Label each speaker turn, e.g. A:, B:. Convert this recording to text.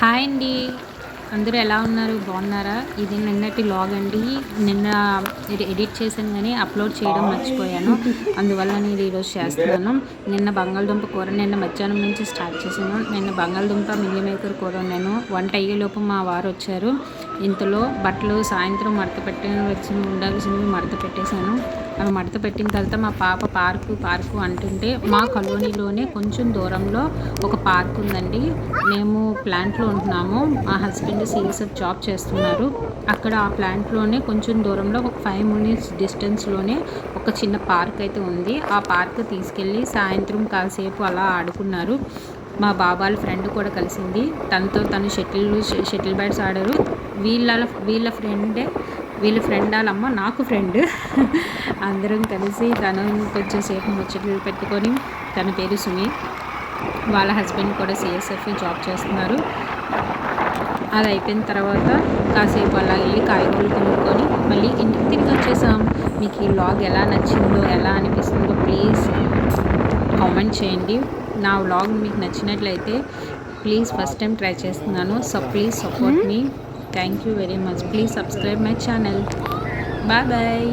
A: Hi అండి. అందరూ ఎలా ఉన్నారు? బాగున్నారా? ఇది నిన్నటి వ్లాగ్ అండి. నిన్న ఎడిట్ చేశాను కానీ అప్లోడ్ చేయడం మర్చిపోయాను. అందువల్ల నేను ఈరోజు చేస్తున్నాను. నిన్న బంగాళదుంప కూర నిన్న మధ్యాహ్నం నుంచి స్టార్ట్ చేశాను. నిన్న బంగాళదుంప మిల్ మేకర్ కూర వండాను. వంట అయ్యేలోపు మా వారు వచ్చారు. ఇంతలో బట్టలు సాయంత్రం మడత ఉండాల్సినవి మడత పెట్టేశాను. అవి మడత పెట్టిన తర్వాత మా పాప పార్కు అంటుంటే మా కాలనీలోనే కొంచెం దూరంలో ఒక పార్క్ ఉందండి. మేము ప్లాంట్లో ఉంటున్నాము. మా హస్బెండ్ సిఎస్ఎఫ్ జాబ్ చేస్తున్నారు. అక్కడ ఆ ప్లాంట్లోనే కొంచెం దూరంలో ఒక 5 మినిట్స్ డిస్టెన్స్లోనే ఒక చిన్న పార్క్ అయితే ఉంది. ఆ పార్క్ తీసుకెళ్ళి సాయంత్రం కాసేపు అలా ఆడుకున్నారు. మా బాబాల ఫ్రెండ్ కూడా కలిసింది. తను షటిల్ బ్యాట్స్ ఆడారు. వీళ్ళ ఫ్రెండ్ వాళ్ళమ్మ నాకు ఫ్రెండ్. అందరం కలిసి తను కొంచెం సేపు ముచ్చట్లు పెట్టుకొని, తన పేరు సుమి, వాళ్ళ హస్బెండ్ కూడా సిఎస్ఎఫ్ జాబ్ చేస్తున్నారు. అది అయిపోయిన తర్వాత కాసేపు అలా వెళ్ళి కాయగూరలు కొనుక్కొని మళ్ళీ ఇంటికి తిరిగి వచ్చేసాం. మీకు ఈ వ్లాగ్ ఎలా నచ్చిందో, ఎలా అనిపిస్తుందో ప్లీజ్ కామెంట్ చేయండి. నా వ్లాగ్ మీకు నచ్చినట్లయితే ప్లీజ్ ఫస్ట్ టైం ట్రై చేస్తున్నాను. So please support me. Thank you very much. Please subscribe my channel. Bye bye.